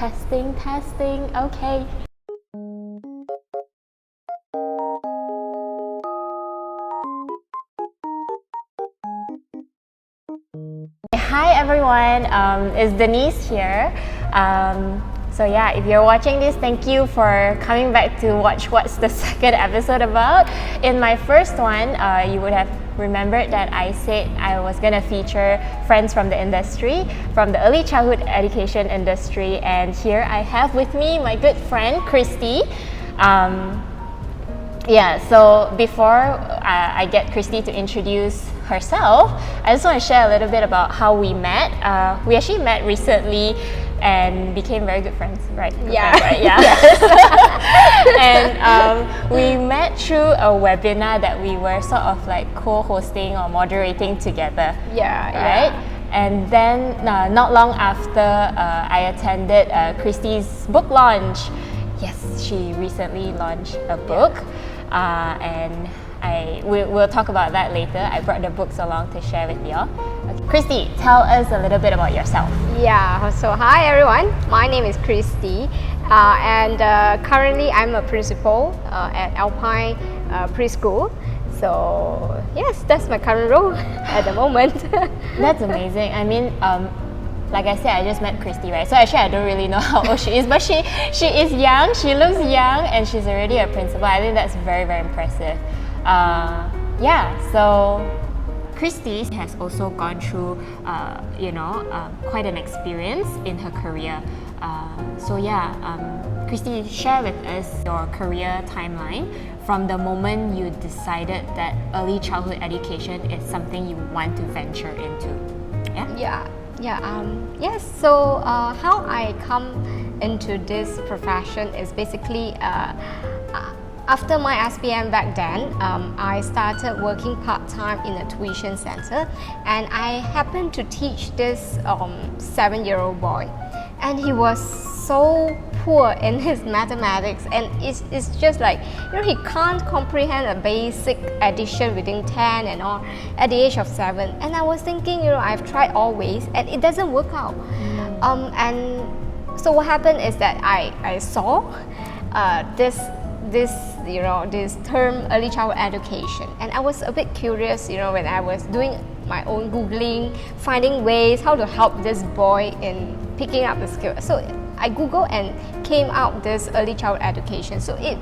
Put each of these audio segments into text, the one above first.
testing. Okay. Hi everyone, it's Denise here. So yeah, if you're watching this, thank you for coming back to watch what's the second episode about. In my first one, you would have remembered that I said I was going to feature friends from the industry, from the early childhood education industry, and here I have with me my good friend Christy. So before I get Christy to introduce herself, I just want to share a little bit about how we met. We actually met recently and became very good friends, right? Yeah. Friends, right? Yeah. And we met through a webinar that we were sort of like co-hosting or moderating together. Yeah. Right? And then not long after I attended Christy's book launch. Yes, she recently launched a book, and we'll talk about that later. I brought the books along to share with y'all. Okay. Christy, tell us a little bit about yourself. Yeah, so hi everyone, my name is Christy, and currently I'm a principal at Alpine Preschool. So yes, that's my current role at the moment. That's amazing. I mean, like I said, I just met Christy, right? So actually I don't really know how old she is, but she is young, she looks young, and she's already a principal. I think that's very, very impressive. So Christy has also gone through, quite an experience in her career. Christy, share with us your career timeline from the moment you decided that early childhood education is something you want to venture into. Yes. So how I come into this profession is basically after my SPM back then, I started working part-time in a tuition center, and I happened to teach this 7-year-old boy, and he was so poor in his mathematics, and it's just like, he can't comprehend a basic addition within 10 and all at the age of 7. And I was thinking, I've tried all ways and it doesn't work out. And so what happened is that I saw this term early childhood education, and I was a bit curious, when I was doing my own Googling, finding ways how to help this boy in picking up the skill. So I Googled and came out this early childhood education. So it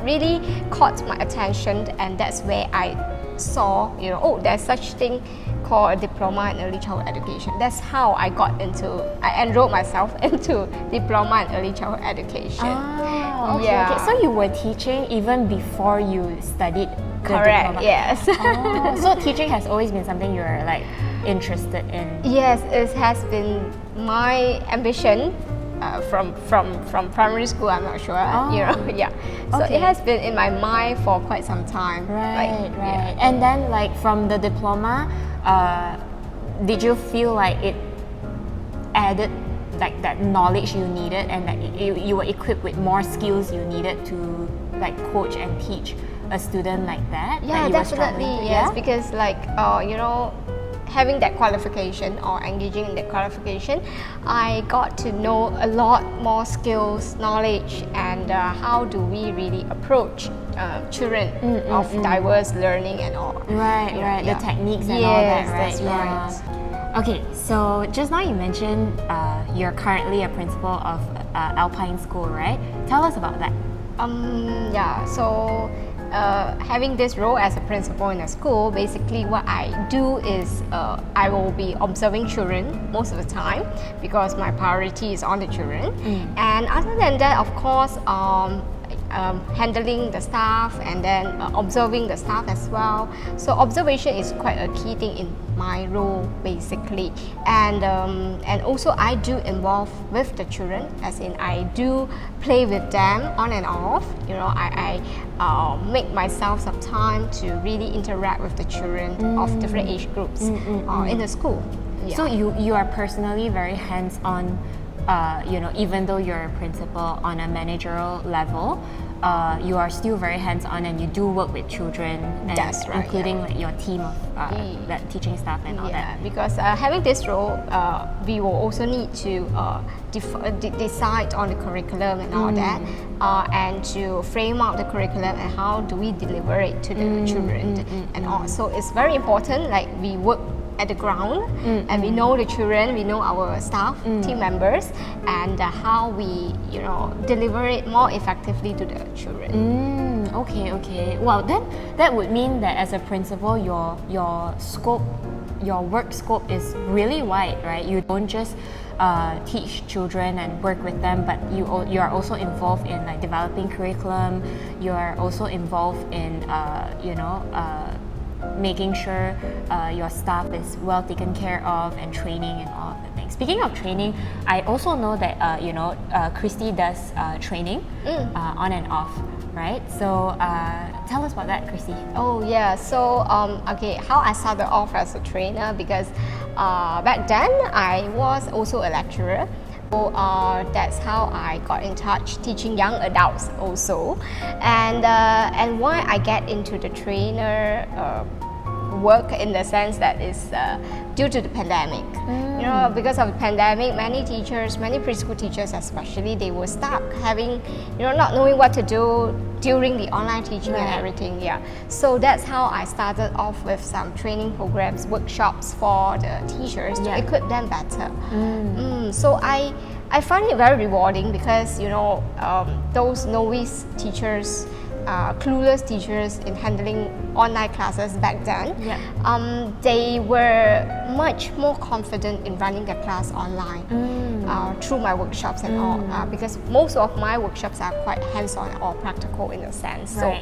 really caught my attention, and that's where I saw, there's such thing called a diploma in early childhood education. That's how I enrolled myself into diploma in early childhood education. Okay. So you were teaching even before you studied the Correct, diploma? yes. So teaching has always been something you're like interested in? Yes, it has been my ambition from primary school, I'm not sure. So it has been in my mind for quite some time. Right. And then like from the diploma, did you feel like it added like that knowledge you needed, and that you were equipped with more skills you needed to like coach and teach a student like that? Yeah, definitely. Yes, because like having that qualification or engaging in that qualification, I got to know a lot more skills, knowledge, and how do we really approach children of diverse learning and all. Right. The techniques and all that, right? Yes, that's right. Okay, so just now you mentioned you're currently a principal of Alpine School, right? Tell us about that. So having this role as a principal in a school, basically what I do is I will be observing children most of the time because my priority is on the children. And other than that, of course, handling the staff and then observing the staff as well. So observation is quite a key thing in my role basically, and also I do involve with the children, as in I do play with them on and off. I make myself some time to really interact with the children of different age groups in the school. So you are personally very hands-on, even though you're a principal on a managerial level. you are still very hands-on and you do work with children, and That's right, including like your team of that teaching staff and all that. Because having this role, we will also need to decide on the curriculum and all that, and to frame out the curriculum and how do we deliver it to the children and all. So it's very important, like we work at the ground and we know the children, we know our staff, team members, and how we deliver it more effectively to the children. Okay. Well, then that would mean that as a principal, your scope, your work scope is really wide, right? You don't just teach children and work with them, but you are also involved in like developing curriculum. You are also involved in making sure your staff is well taken care of, and training and all of the things. Speaking of training, I also know that Christy does training on and off, right? So tell us about that, Christy. Oh yeah, so how I started off as a trainer, because back then I was also a lecturer. So that's how I got in touch teaching young adults also, and why I get into the trainer work in the sense that is due to the pandemic. Because of the pandemic, many teachers, many preschool teachers especially, they were stuck having, not knowing what to do during the online teaching and everything. So that's how I started off with some training programs, workshops for the teachers to equip them better. So I find it very rewarding because those novice teachers, clueless teachers in handling online classes back then, they were much more confident in running their class online through my workshops and all, because most of my workshops are quite hands-on or practical in a sense. So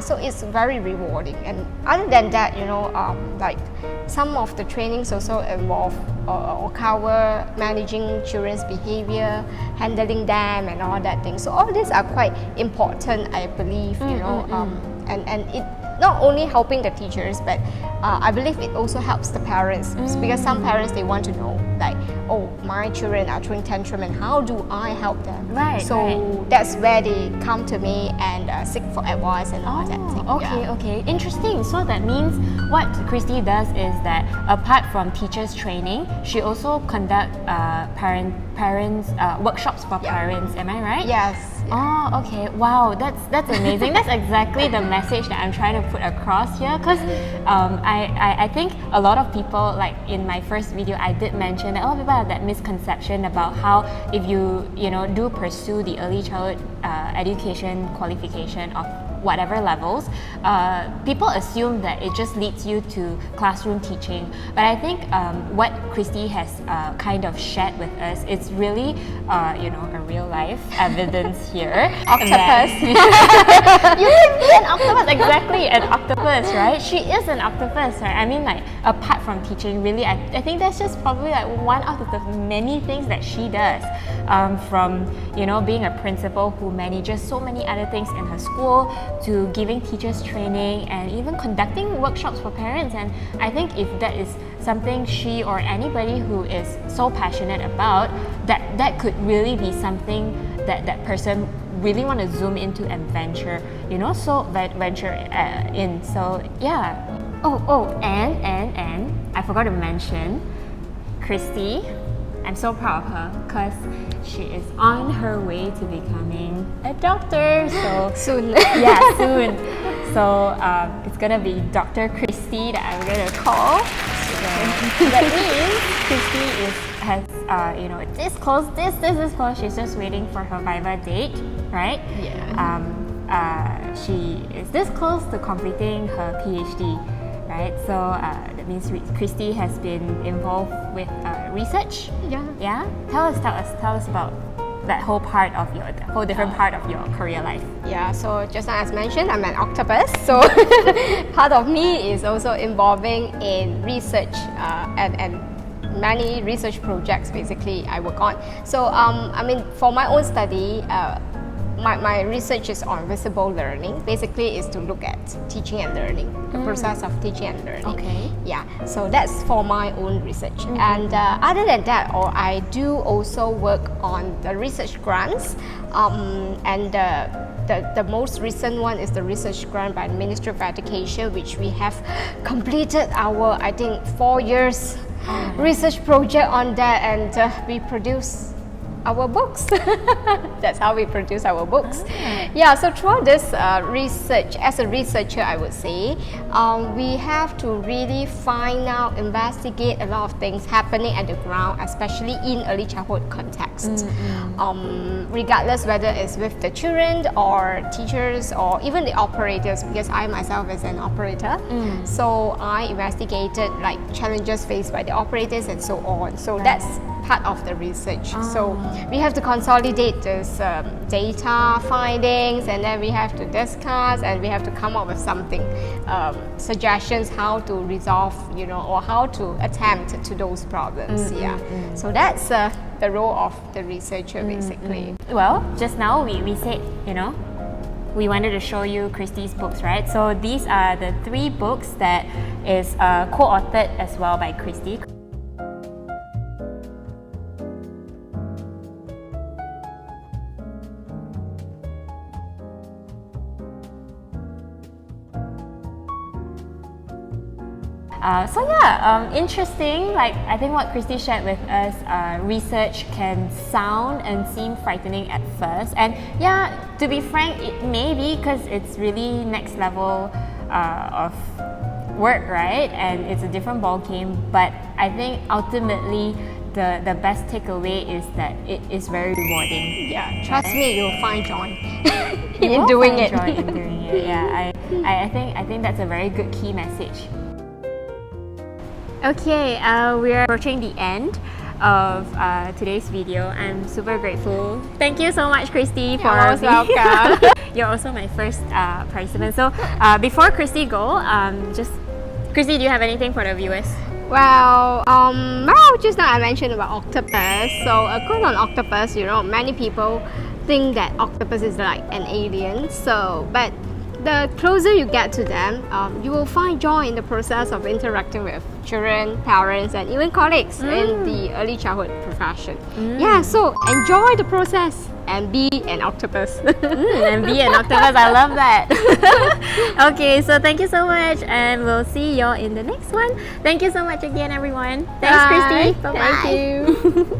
so it's very rewarding. And other than that, like some of the trainings also involve or cover managing children's behavior, handling them and all that thing. So all these are quite important, I believe, and it not only helping the teachers, but I believe it also helps the parents, because some parents, they want to know, like, oh, my children are throwing tantrum and how do I help them? So that's where they come to me and seek for advice and all that thing. Okay, interesting. So that means what Christy does is that apart from teachers training, she also conduct parents workshops for parents. Am I right? Yes. Oh, okay. Wow, that's amazing. That's exactly the message that I'm trying to put across here, because I think a lot of people, like in my first video, I did mention that a lot of people have that misconception about how if you do pursue the early childhood education qualification of whatever levels, people assume that it just leads you to classroom teaching. But I think what Christy has kind of shared with us, it's really a real life evidence here. Octopus. You can be an octopus, exactly, an octopus, right? She is an octopus, right? I mean, like, apart from teaching, really, I think that's just probably like one out of the many things that she does, from being a principal who manages so many other things in her school, to giving teachers training and even conducting workshops for parents. And I think if that is something she or anybody who is so passionate about, that could really be something that person really want to zoom into and venture in. So yeah. And I forgot to mention Christy. I'm so proud of her because she is on her way to becoming a doctor. So soon. Yeah, soon. So it's gonna be Dr. Christy that I'm gonna call. So that means Christy has this close. This is close. She's just waiting for her Viva date, right? Yeah. She is this close to completing her PhD. Right, so that means Christy has been involved with research. Yeah. Tell us about that whole part of whole different part of your career life. Yeah. So just as mentioned, I'm an octopus. So part of me is also involving in research and many research projects. Basically, I work on. So I mean, for my own study. my research is on visible learning. Basically, is to look at teaching and learning, the process of teaching and learning. Okay. Yeah, so that's for my own research. And other than that, I do also work on the research grants. And the most recent one is the research grant by the Ministry of Education, which we have completed our, I think, 4 years research project on that, and we produce our books. That's how we produce our books. Yeah, so throughout this research, as a researcher, I would say, we have to really find out, investigate a lot of things happening at the ground, especially in early childhood context. Regardless whether it's with the children or teachers or even the operators, because I myself is an operator. So I investigated like challenges faced by the operators and so on. So that's part of the research. So we have to consolidate this data findings, and then we have to discuss, and we have to come up with something, suggestions how to resolve, or how to attempt to those problems. So that's the role of the researcher basically. Well, just now we said, we wanted to show you Christy's books, right? So these are the 3 books that is co-authored as well by Christy. Interesting. Like, I think what Christy shared with us, research can sound and seem frightening at first, and to be frank, it may be because it's really next level of work, right? And it's a different ball game. But I think ultimately the best takeaway is that it is very rewarding. Yeah, trust me, you'll find joy in doing it. Yeah, I think that's a very good key message. Okay, we are approaching the end of today's video. I'm super grateful. Thank you so much, Christy, for most welcome. You're also my first participant. So before Christy Christy, do you have anything for the viewers? Well, just now I mentioned about octopus. So of course on octopus, many people think that octopus is like an alien. But the closer you get to them, you will find joy in the process of interacting with children, parents, and even colleagues in the early childhood profession. Yeah, so enjoy the process and be an octopus. And be an octopus, I love that. Okay, so thank you so much, and we'll see y'all in the next one. Thank you so much again, everyone. Thanks, Christy. Bye-bye. Thank you.